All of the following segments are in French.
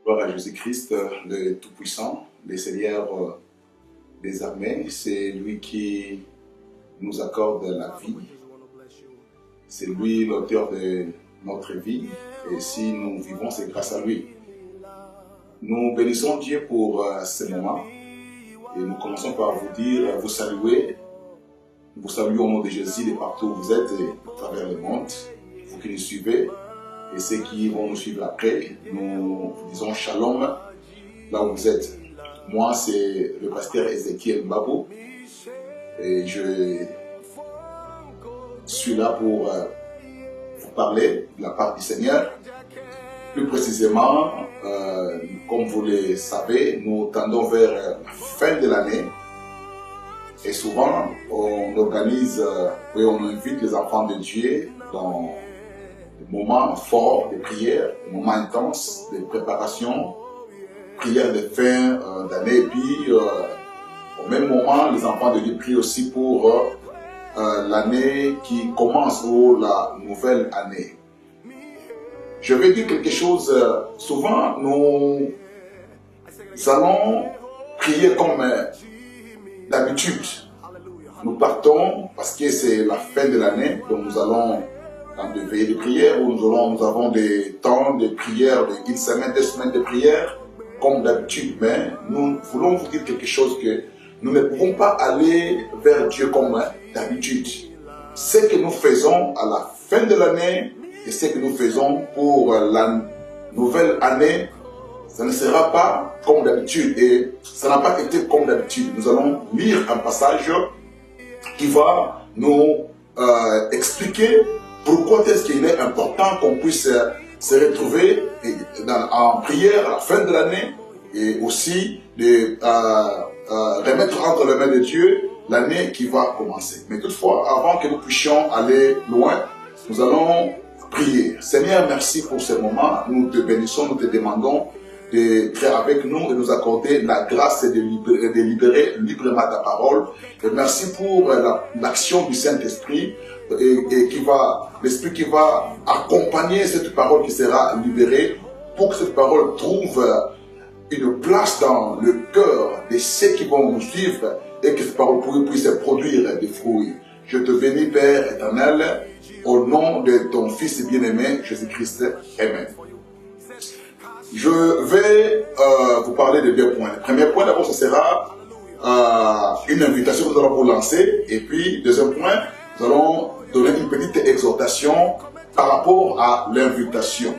Gloire à Jésus-Christ, le Tout-Puissant, le Seigneur des armées. C'est lui qui nous accorde la vie. C'est lui l'auteur de notre vie. Et si nous vivons, c'est grâce à lui. Nous bénissons Dieu pour ce moment. Et nous commençons par vous dire, vous saluer. Vous saluons au nom de Jésus de partout où vous êtes, et à travers le monde. Vous qui nous suivez. Et ceux qui vont nous suivre après, nous disons shalom là où vous êtes. Moi, c'est le pasteur Ezekiel Mbabou. Et je suis là pour vous parler de la part du Seigneur. Plus précisément, comme vous le savez, nous tendons vers la fin de l'année. Et souvent, on organise et on invite les enfants de Dieu dans des moments forts de prière, des moments intenses de préparation, prière de fin d'année. Et puis, au même moment, les enfants de Dieu prient aussi pour l'année qui commence ou la nouvelle année. Je vais dire quelque chose. Souvent, nous allons prier comme d'habitude. Nous partons parce que c'est la fin de l'année, donc nous allons dans des veillées de prière où nous avons des temps de prière, une semaine, 2 semaines de prière, comme d'habitude. Mais nous voulons vous dire quelque chose que nous ne pouvons pas aller vers Dieu comme d'habitude. Ce que nous faisons à la fin de l'année et ce que nous faisons pour la nouvelle année, ça ne sera pas comme d'habitude et ça n'a pas été comme d'habitude. Nous allons lire un passage qui va nous expliquer pourquoi est-ce qu'il est important qu'on puisse se retrouver en prière à la fin de l'année et aussi de remettre entre les mains de Dieu l'année qui va commencer. Mais toutefois, avant que nous puissions aller loin, nous allons prier. Seigneur, merci pour ce moment. Nous te bénissons, nous te demandons d'être avec nous et nous accorder la grâce de libérer librement ta parole. Et merci pour l'action du Saint-Esprit et l'Esprit qui va accompagner cette parole qui sera libérée pour que cette parole trouve une place dans le cœur de ceux qui vont nous suivre et que cette parole puisse produire des fruits. Je te bénis, Père éternel, au nom de ton Fils bien-aimé, Jésus-Christ. Amen. Je vais vous parler de 2 points. Le premier point, d'abord, ce sera une invitation que nous allons vous lancer. Et puis, deuxième point, nous allons donner une petite exhortation par rapport à l'invitation.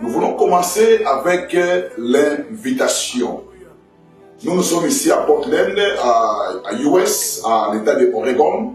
Nous voulons commencer avec l'invitation. Nous sommes ici à Portland, à US, à l'État de Oregon.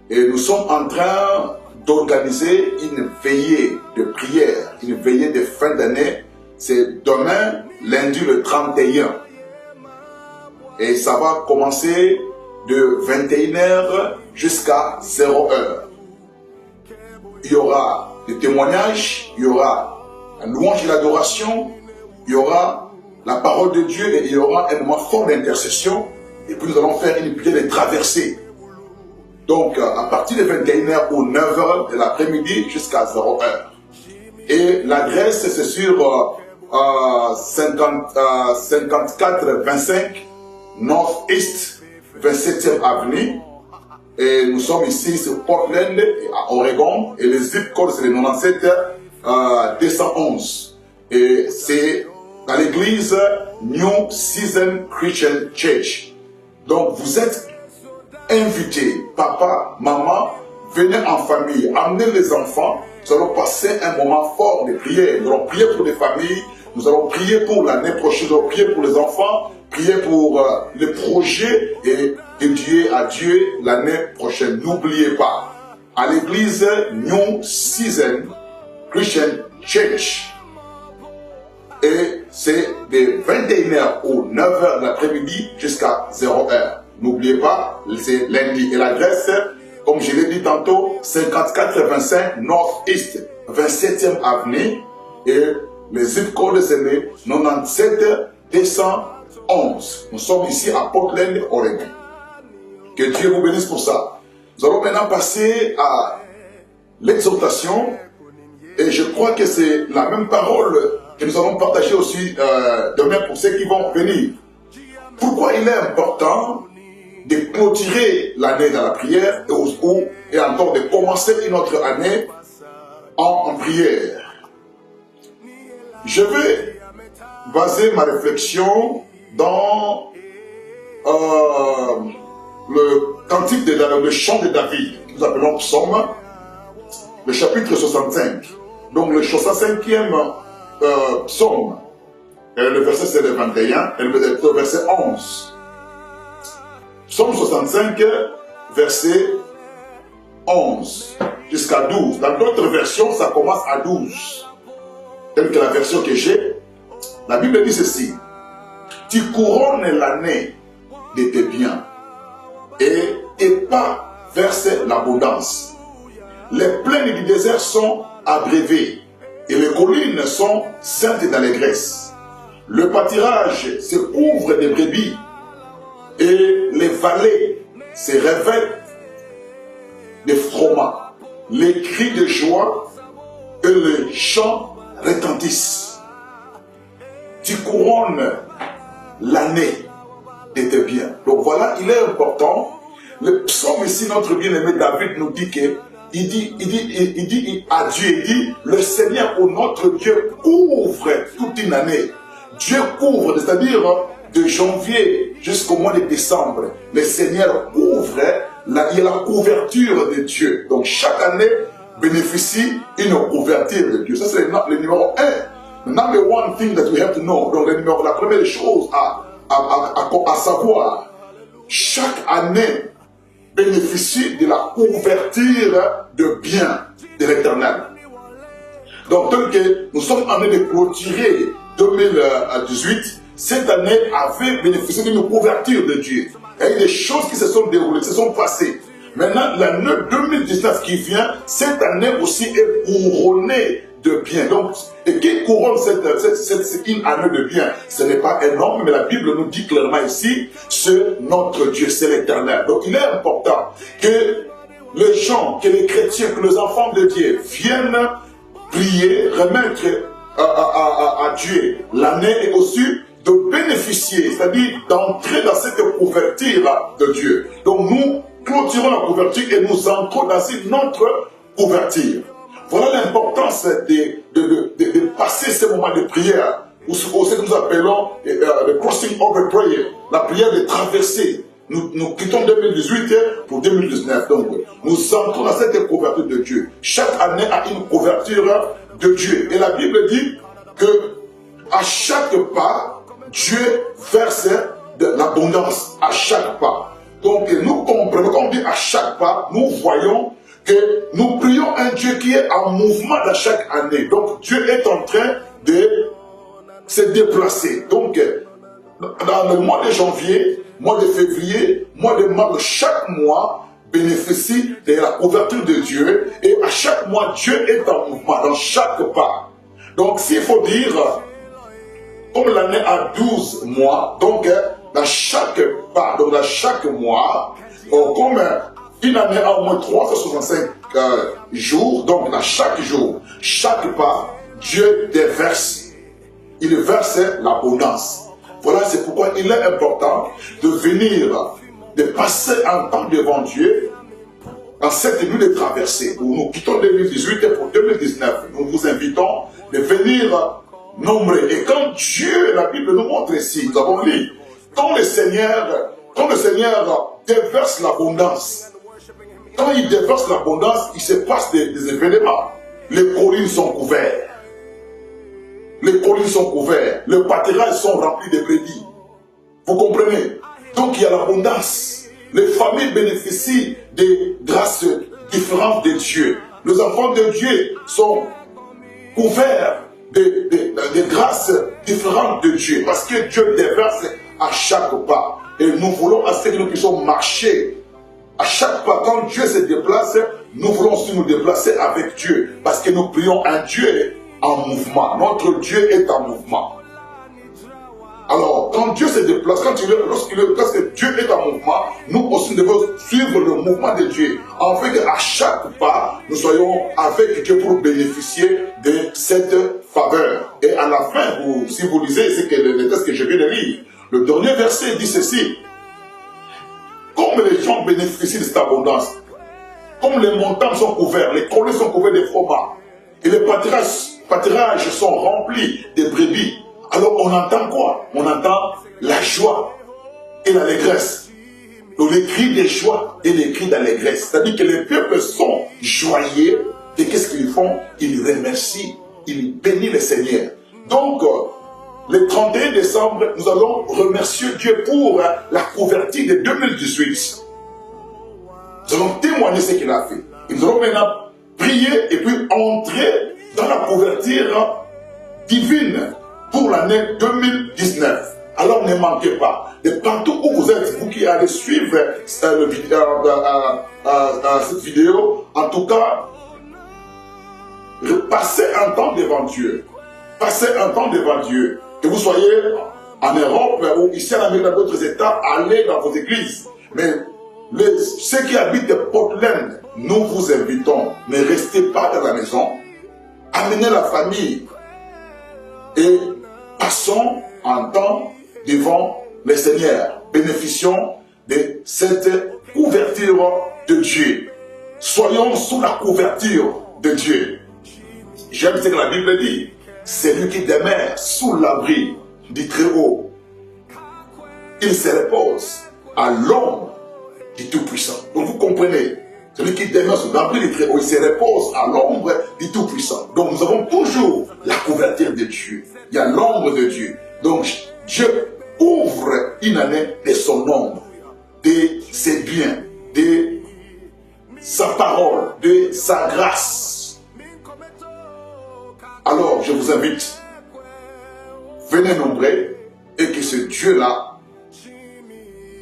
Et nous sommes en train d'organiser une veillée de prière, une veillée de fin d'année. C'est demain, lundi le 31. Et ça va commencer de 21h jusqu'à 0h. Il y aura des témoignages, il y aura un louange et l'adoration, il y aura la parole de Dieu et il y aura un moment fort d'intercession. Et puis nous allons faire une prière de traversée. Donc à partir de 21h ou 9h de l'après-midi jusqu'à 0h. Et l'adresse c'est sur 5425 North East 27e Avenue. Et nous sommes ici sur Portland, à Oregon. Et le zip code c'est le 97 211. Et c'est à l'église New Season Christian Church. Donc vous êtes invités, papa, maman, venez en famille, amenez les enfants. Nous allons passer un moment fort de prière. Nous allons prier pour les familles, nous allons prier pour l'année prochaine, nous allons prier pour les enfants, prier pour les projets et dédier à Dieu l'année prochaine. N'oubliez pas, à l'église New Season Christian Church. Et c'est de 21h ou 9h de l'après-midi jusqu'à 0h. N'oubliez pas, c'est lundi. Et l'adresse, comme je l'ai dit tantôt, 5425 North East 27e Avenue. Et le zip code c'est le 97 211. Nous sommes ici à Portland, Oregon. Que Dieu vous bénisse pour ça. Nous allons maintenant passer à l'exhortation. Et je crois que c'est la même parole que nous allons partager aussi demain pour ceux qui vont venir. Pourquoi il est important de clôturer l'année dans la prière et encore de commencer une autre année en prière? Je vais baser ma réflexion dans le cantique le chant de David, que nous appelons psaume, le chapitre 65. Donc le 65e psaume, le verset c'est le 21, et le verset 11. Psaume 65, verset 11 jusqu'à 12. Dans d'autres versions, ça commence à 12. Telle que la version que j'ai, la Bible dit ceci: tu couronnes l'année de tes biens et tes pas versent l'abondance. Les plaines du désert sont abrévées et les collines sont saintes d'allégresse. Le pâturage se couvre de brebis et les vallées se revêtent de froment. Les cris de joie et les chants retentissent. Tu couronnes l'année de tes biens. Donc voilà, il est important. Le psaume ici, notre bien-aimé David nous dit que il dit à Dieu, il dit, le Seigneur ou notre Dieu couvre toute une année. Dieu couvre, c'est-à-dire de janvier jusqu'au mois de décembre. Le Seigneur couvre, il y a la couverture de Dieu. Donc chaque année bénéficie une couverture de Dieu. Ça c'est le numéro 1. The number one thing that we have to know. Donc la première chose à savoir, chaque année bénéficie de la couverture de biens de l'Éternel. Donc, tel que nous sommes en train de clôturer 2018, cette année avait bénéficié d'une couverture de Dieu. Il y a eu des choses qui se sont déroulées, qui se sont passées. Maintenant, l'année 2019 qui vient, cette année aussi est couronnée de biens. Donc, et qui couronne cette une année de biens? Ce n'est pas énorme, mais la Bible nous dit clairement ici, c'est notre Dieu, c'est l'Éternel. Donc, il est important que les gens, que les chrétiens, que les enfants de Dieu viennent prier, remettre à Dieu l'année et aussi de bénéficier, c'est-à-dire d'entrer dans cette couverture de Dieu. Donc, nous clôturons la couverture et nous entrons dans une autre couverture. Voilà l'importance de passer ces moments de prière, ou ce que nous appelons le crossing over prayer, la prière de traversée. Nous quittons 2018 pour 2019. Donc, nous entrons dans cette couverture de Dieu. Chaque année a une couverture de Dieu. Et la Bible dit que à chaque pas, Dieu verse de l'abondance. À chaque pas. Donc, nous comprenons, quand on dit à chaque pas, nous voyons que nous prions un Dieu qui est en mouvement dans chaque année. Donc Dieu est en train de se déplacer. Donc dans le mois de janvier, mois de février, mois de mars, chaque mois bénéficie de la couverture de Dieu. Et à chaque mois, Dieu est en mouvement dans chaque pas. Donc s'il faut dire, comme l'année a 12 mois, donc dans chaque pas, donc dans chaque mois, comme une année a au moins 365 jours, donc dans chaque jour, chaque pas, Dieu déverse. Il verse l'abondance. Voilà, c'est pourquoi il est important de venir, de passer un temps devant Dieu dans cette nuit de traversée. Où nous quittons 2018 et pour 2019, nous vous invitons de venir nombreux. Et quand Dieu, la Bible nous montre ici, nous avons lu, quand le Seigneur déverse l'abondance, quand il déverse l'abondance, il se passe des événements. Les collines sont couvertes. Les collines sont couvertes. Les pâturages sont remplis de brebis. Vous comprenez? Donc il y a l'abondance. Les familles bénéficient des grâces différentes de Dieu. Les enfants de Dieu sont couverts des grâces différentes de Dieu. Parce que Dieu déverse à chaque pas. Et nous voulons à ce que nous puissions marcher. À chaque fois, quand Dieu se déplace, nous voulons aussi nous déplacer avec Dieu. Parce que nous prions un Dieu en mouvement. Notre Dieu est en mouvement. Alors, quand Dieu se déplace, lorsque Dieu est en mouvement, nous aussi devons suivre le mouvement de Dieu. Afin qu'à chaque pas, nous soyons avec Dieu pour bénéficier de cette faveur. Et à la fin si vous lisez, c'est que le texte que je viens de lire, le dernier verset dit ceci. Comme les gens bénéficient de cette abondance, comme les montagnes sont couverts, les collines sont couverts de froment, et les pâturages sont remplis de brebis, alors on entend quoi? On entend la joie et l'allégresse. Donc les cris de joie et les cris d'allégresse. C'est-à-dire que les peuples sont joyeux, et qu'est-ce qu'ils font? Ils remercient, ils bénissent le Seigneur. Donc, le 31 décembre, nous allons remercier Dieu pour la couverture de 2018. Nous allons témoigner ce qu'il a fait. Et nous allons maintenant prier et puis entrer dans la couverture divine pour l'année 2019. Alors ne manquez pas. Et partout où vous êtes, vous qui allez suivre cette vidéo, en tout cas, passez un temps devant Dieu. Passez un temps devant Dieu. Que vous soyez en Europe ou ici en Amérique, dans d'autres États, allez dans vos églises. Mais ceux qui habitent Portland, nous vous invitons. Ne restez pas dans la maison. Amenez la famille. Et passons un temps devant le Seigneur. Bénéficions de cette couverture de Dieu. Soyons sous la couverture de Dieu. J'aime ce que la Bible dit. C'est lui qui demeure sous l'abri du Très-Haut. Il se repose à l'ombre du Tout-Puissant. Donc vous comprenez, celui qui demeure sous l'abri du Très-Haut, il se repose à l'ombre du Tout-Puissant. Donc nous avons toujours la couverture de Dieu. Il y a l'ombre de Dieu. Donc Dieu ouvre une année de son ombre, de ses biens, de sa parole, de sa grâce. Alors, je vous invite, venez nombreux et que ce Dieu-là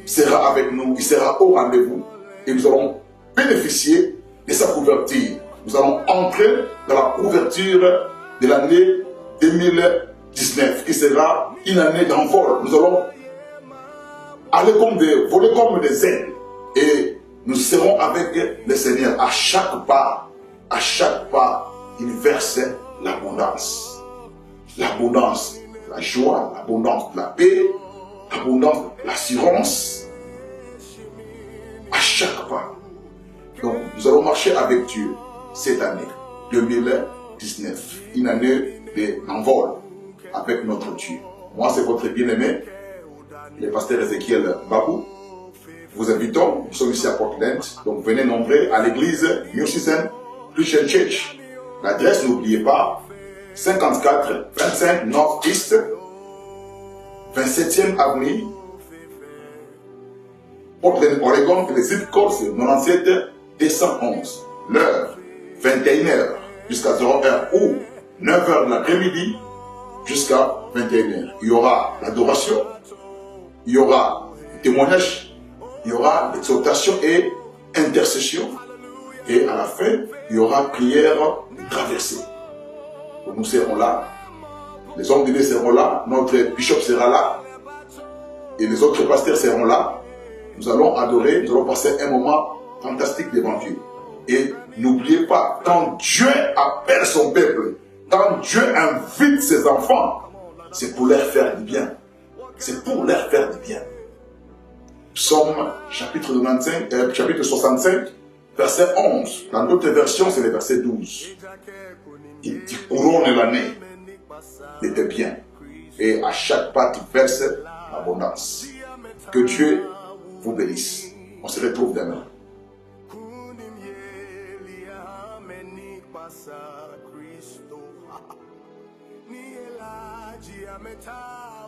sera avec nous, il sera au rendez-vous et nous allons bénéficier de sa couverture. Nous allons entrer dans la couverture de l'année 2019 qui sera une année d'envol. Nous allons aller voler comme des ailes et nous serons avec le Seigneur à chaque pas, il verse l'abondance, la joie, l'abondance de la paix, l'abondance de l'assurance, à chaque pas. Donc, nous allons marcher avec Dieu cette année 2019, une année d'envol avec notre Dieu. Moi, c'est votre bien-aimé, le pasteur Ézéchiel Babou. Vous invitons, nous sommes ici à Portland, donc venez nombreux à l'église New Season Christian Church. L'adresse, n'oubliez pas, 54 25 North East, 27e avenue, Portland, Oregon, et le zip code c'est 97 211. L'heure, 21h jusqu'à 0h ou 9h de l'après-midi jusqu'à 21h. Il y aura l'adoration, il y aura le témoignage, il y aura l'exhortation et intercession. Et à la fin, il y aura prière traversée. Donc nous serons là, les hommes de Dieu seront là, notre bishop sera là, et les autres pasteurs seront là. Nous allons adorer, nous allons passer un moment fantastique devant Dieu. Et n'oubliez pas, quand Dieu appelle son peuple, quand Dieu invite ses enfants, c'est pour leur faire du bien. C'est pour leur faire du bien. Psaume chapitre 65, verset 11. Dans d'autres versions, c'est le verset 12. Il dit couronne l'année de tes biens. Et à chaque pas, tu verses l'abondance. Que Dieu vous bénisse. On se retrouve demain. Cristo ni elaji ameta